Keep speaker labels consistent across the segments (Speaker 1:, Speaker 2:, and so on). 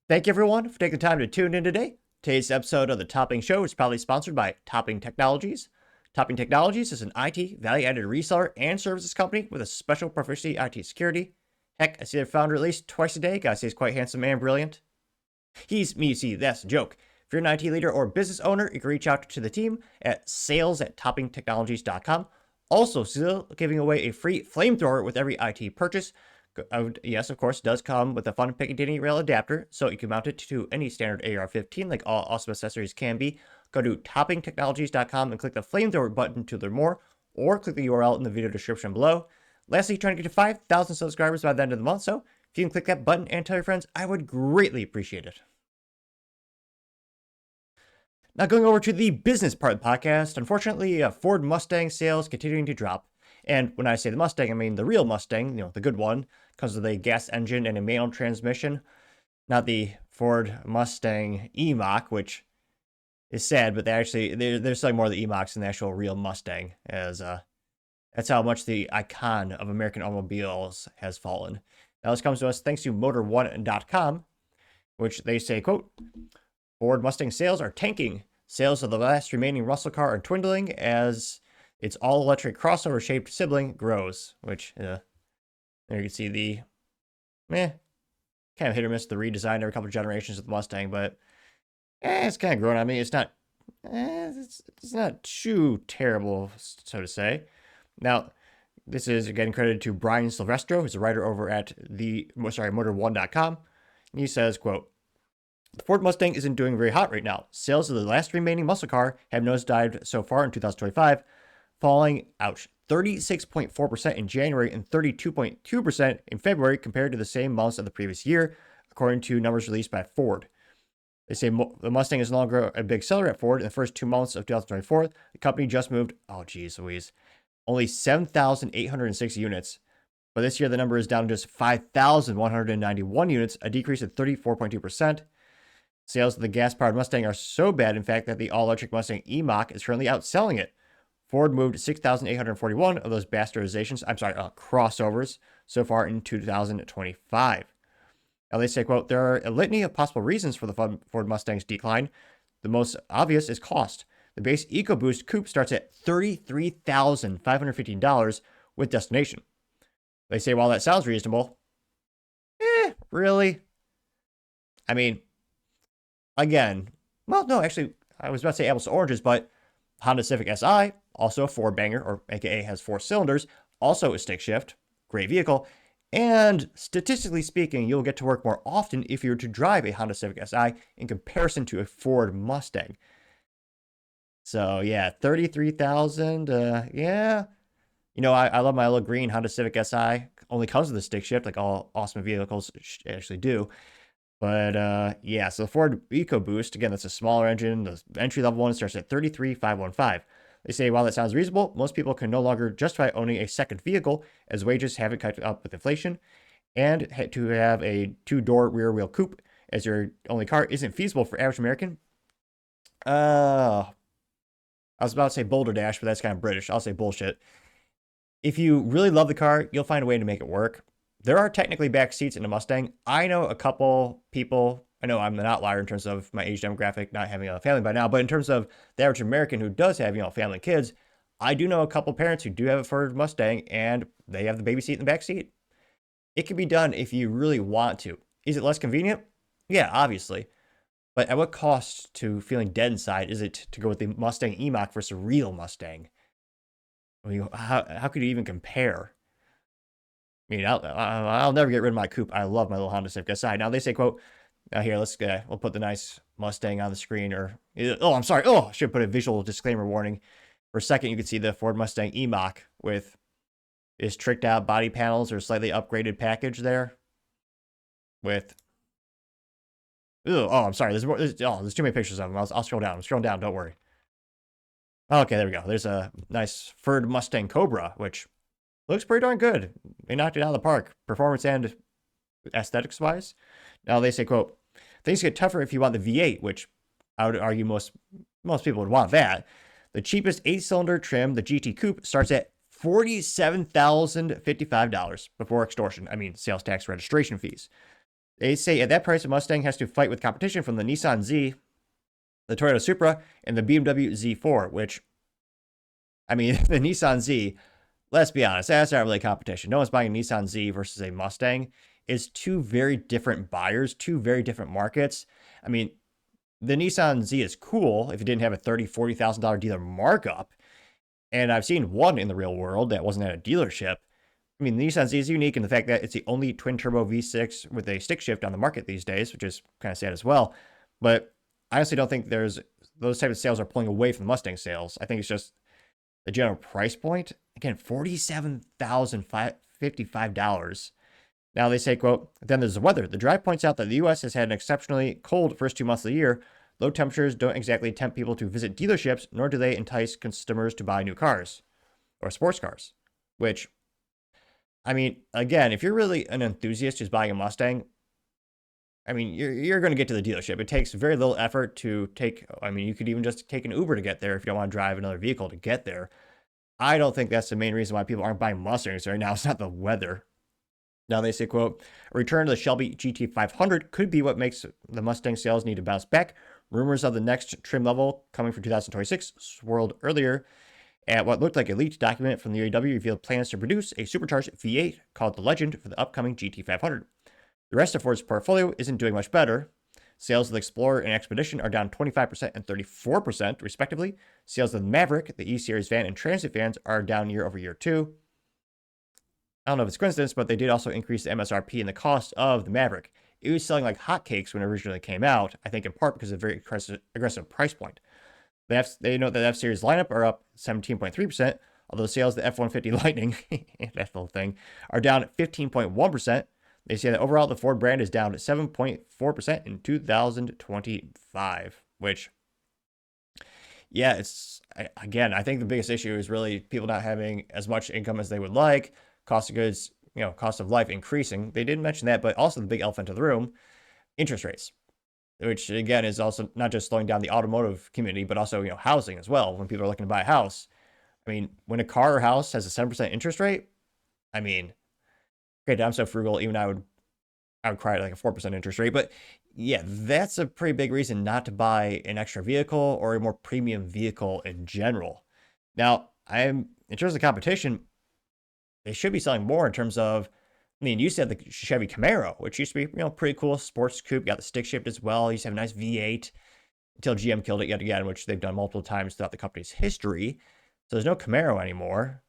Speaker 1: Thank you, everyone, for taking the time to tune in today. Today's episode of The Topping Show is proudly sponsored by Topping Technologies. Topping Technologies is an IT value-added reseller and services company with a special proficiency in IT security. Heck, I see their founder at least twice a day. Gotta say he's quite handsome and brilliant. You see, that's a joke. If you're an IT leader or business owner, you can reach out to the team at sales@toppingtechnologies.com. Also, still giving away a free flamethrower with every IT purchase. Yes, of course, it does come with a fun Picatinny rail adapter, so you can mount it to any standard AR-15, like all awesome accessories can be. Go to toppingtechnologies.com and click the flamethrower button to learn more, or click the URL in the video description below. Lastly, trying to get to 5,000 subscribers by the end of the month, so if you can click that button and tell your friends, I would greatly appreciate it. Now, going over to the business part of the podcast, unfortunately, Ford Mustang sales continuing to drop. And when I say the Mustang, I mean the real Mustang, the good one, because of the gas engine and a manual transmission, not the Ford Mustang E-Mach, which is sad, but they're selling more of the E-Machs than the actual real Mustang, as that's how much the icon of American automobiles has fallen. Now, this comes to us thanks to Motor1.com, which they say, quote, Ford Mustang sales are tanking. Sales of the last remaining muscle car are dwindling as its all-electric crossover-shaped sibling grows, which, there you can see the, kind of hit or miss the redesign every couple of generations of the Mustang, but, it's kind of grown on me. It's not, it's not too terrible, so to say. Now, this is getting credited to Brian Silvestro, who's a writer over at Motor1.com. And he says, quote, the Ford Mustang isn't doing very hot right now. Sales of the last remaining muscle car have nosedived so far in 2025, falling, 36.4% in January and 32.2% in February compared to the same months of the previous year, according to numbers released by Ford. They say the Mustang is no longer a big seller at Ford. In the first 2 months of 2024, the company just moved, only 7,806 units. But this year, the number is down to just 5,191 units, a decrease of 34.2%. Sales of the gas-powered Mustang are so bad, in fact, that the all-electric Mustang E-Mach is currently outselling it. Ford moved 6,841 of those crossovers so far in 2025. Now they say, quote, there are a litany of possible reasons for the Ford Mustang's decline. The most obvious is cost. The base EcoBoost coupe starts at $33,515 with destination. They say, while that sounds reasonable, really? I mean, again, well, no, actually, I was about to say apples to oranges, but Honda Civic Si, also a four-banger, or AKA has 4 cylinders, also a stick shift, great vehicle, and statistically speaking, you'll get to work more often if you were to drive a Honda Civic Si in comparison to a Ford Mustang. So yeah, 33,000, yeah. I love my little green Honda Civic Si. Only comes with a stick shift, like all awesome vehicles actually do. But yeah, so the Ford EcoBoost, again, that's a smaller engine. The entry-level one starts at $33,515. They say, while that sounds reasonable, most people can no longer justify owning a second vehicle as wages haven't kept up with inflation, and to have a 2-door rear-wheel coupe as your only car isn't feasible for average American. I was about to say Boulder Dash, but that's kind of British. I'll say bullshit. If you really love the car, you'll find a way to make it work. There are technically back seats in a Mustang. I know a couple people, I know I'm an outlier in terms of my age demographic, not having a family by now, but in terms of the average American who does have, family and kids, I do know a couple parents who do have a Ford Mustang and they have the baby seat in the back seat. It can be done if you really want to. Is it less convenient? Yeah, obviously. But at what cost to feeling dead inside is it to go with the Mustang E-Mach versus a real Mustang? I mean, how could you even compare? I mean, I'll never get rid of my coupe. I love my little Honda Civic Si. Now they say, quote, now here, we'll put the nice Mustang on the screen, I'm sorry. Oh, I should put a visual disclaimer warning. For a second, you can see the Ford Mustang E-Mach with its tricked out body panels or slightly upgraded package there. I'm sorry. There's too many pictures of them. I'll scroll down. I'm scrolling down. Don't worry. Okay, there we go. There's a nice Ford Mustang Cobra, which looks pretty darn good. They knocked it out of the park, performance and aesthetics wise. Now they say, quote, things get tougher if you want the V8, which I would argue most people would want that. The cheapest 8-cylinder trim, the GT Coupe, starts at $47,055 before extortion. I mean, sales tax registration fees. They say at that price, a Mustang has to fight with competition from the Nissan Z, the Toyota Supra, and the BMW Z4, which, I mean, the Nissan Z, let's be honest, that's not really competition. No one's buying a Nissan Z versus a Mustang. It's two very different buyers, two very different markets. I mean, the Nissan Z is cool if it didn't have a $30,000, $40,000 dealer markup. And I've seen one in the real world that wasn't at a dealership. I mean, the Nissan Z is unique in the fact that it's the only twin turbo V6 with a stick shift on the market these days, which is kind of sad as well. But I honestly don't think there's those type of sales are pulling away from the Mustang sales. I think it's just the general price point. Again, $47,055. Now they say, quote, then there's the weather. The drive points out that the U.S. has had an exceptionally cold first 2 months of the year. Low temperatures don't exactly tempt people to visit dealerships, nor do they entice customers to buy new cars or sports cars. Which, I mean, again, if you're really an enthusiast who's buying a Mustang, I mean, you're going to get to the dealership. It takes very little effort to take, I mean, you could even just take an Uber to get there if you don't want to drive another vehicle to get there. I don't think that's the main reason why people aren't buying Mustangs right now. It's not the weather. Now they say, quote, a return to the Shelby GT500 could be what makes the Mustang sales need to bounce back. Rumors of the next trim level coming for 2026 swirled earlier at what looked like a leaked document from the UAW revealed plans to produce a supercharged V8 called the Legend for the upcoming GT500. The rest of Ford's portfolio isn't doing much better. Sales of the Explorer and Expedition are down 25% and 34%, respectively. Sales of the Maverick, the E-Series van, and Transit vans are down year over year, too. I don't know if it's coincidence, but they did also increase the MSRP and the cost of the Maverick. It was selling like hotcakes when it originally came out, I think in part because of a very aggressive price point. They note that the F-Series lineup are up 17.3%, although sales of the F-150 Lightning, that little thing, are down 15.1%. They say that overall the Ford brand is down 7.4% in 2025, which, yeah, I think the biggest issue is really people not having as much income as they would like, cost of goods, cost of life increasing. They didn't mention that, but also the big elephant in the room, interest rates, which again is also not just slowing down the automotive community, but also, housing as well. When people are looking to buy a house, I mean, when a car or house has a 7% interest rate, I mean, great, I'm so frugal, even I would cry at like a 4% interest rate. But yeah, that's a pretty big reason not to buy an extra vehicle or a more premium vehicle in general. Now, in terms of competition, they should be selling more in terms of, I mean, you said the Chevy Camaro, which used to be, pretty cool sports coupe, got the stick shift as well. It used to have a nice V8 until GM killed it yet again, which they've done multiple times throughout the company's history. So there's no Camaro anymore.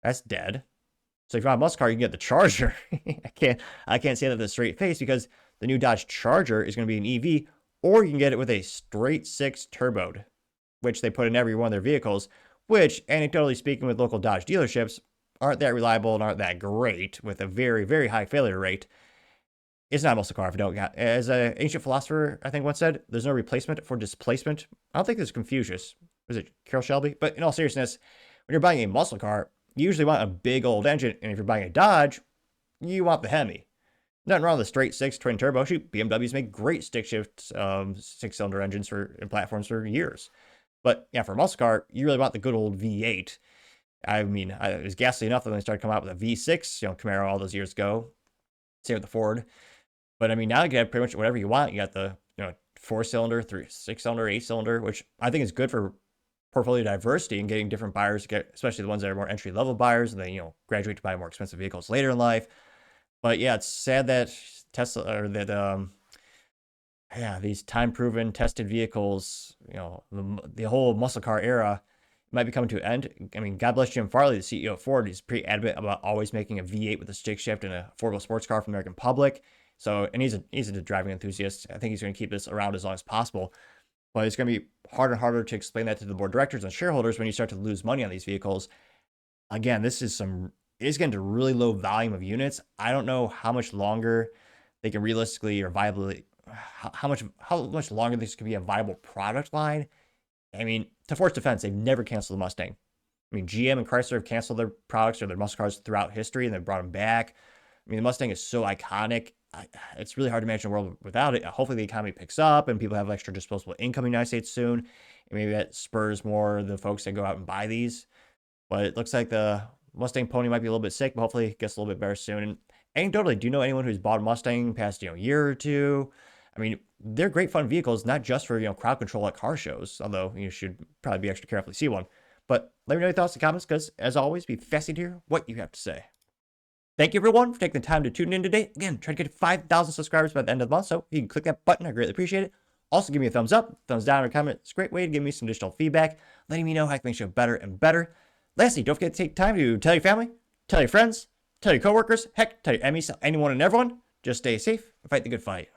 Speaker 1: That's dead. So if you want a muscle car, you can get the Charger. I can't say that with a straight face because the new Dodge Charger is going to be an EV, or you can get it with a straight 6 turboed, which they put in every one of their vehicles, which, anecdotally speaking, with local Dodge dealerships, aren't that reliable and aren't that great, with a very, very high failure rate. It's not a muscle car if you don't got. As an ancient philosopher, I think, once said, there's no replacement for displacement. I don't think this is Confucius. Was it Carroll Shelby? But in all seriousness, when you're buying a muscle car, you usually want a big old engine, and if you're buying a Dodge, you want the Hemi. Nothing wrong with the straight 6 twin turbo. Shoot, BMWs make great stick shift 6-cylinder engines in platforms for years. But yeah, for a muscle car, you really want the good old V8. I mean, it was ghastly enough that when they started coming out with a V6, Camaro all those years ago. Same with the Ford. But I mean, now you can have pretty much whatever you want. You got the 4-cylinder, 6-cylinder, 8-cylinder, which I think is good for portfolio diversity and getting different buyers, especially the ones that are more entry-level buyers, and they graduate to buy more expensive vehicles later in life. But yeah, it's sad that Tesla, or that these time-proven, tested vehicles, the whole muscle car era might be coming to an end. I mean, God bless Jim Farley, the CEO of Ford. He's pretty adamant about always making a V8 with a stick shift and a affordable sports car for the American public. So, and he's a driving enthusiast. I think he's going to keep this around as long as possible. But it's going to be harder and harder to explain that to the board of directors and shareholders when you start to lose money on these vehicles. Again, it's getting to really low volume of units. I don't know how much longer they can realistically or viably, how much longer this could be a viable product line. I mean, to Ford's defense, they've never canceled the Mustang. I mean, GM and Chrysler have canceled their products or their muscle cars throughout history, and they've brought them back. I mean, the Mustang is so iconic. It's really hard to imagine a world without it. Hopefully the economy picks up and people have extra disposable income in the United States soon. And maybe that spurs more of the folks that go out and buy these. But it looks like the Mustang pony might be a little bit sick, but hopefully it gets a little bit better soon. And anecdotally, do you know anyone who's bought a Mustang past, year or two? I mean, they're great fun vehicles, not just for, crowd control at car shows, although you should probably be extra careful to see one. But let me know your thoughts in the comments, because as always, be fascinated to hear what you have to say. Thank you, everyone, for taking the time to tune in today. Again, try to get 5,000 subscribers by the end of the month, so you can click that button. I greatly appreciate it. Also, give me a thumbs up, thumbs down, or comment. It's a great way to give me some additional feedback, letting me know how I can make the show better and better. Lastly, don't forget to take time to tell your family, tell your friends, tell your coworkers, heck, tell your enemies, anyone and everyone. Just stay safe and fight the good fight.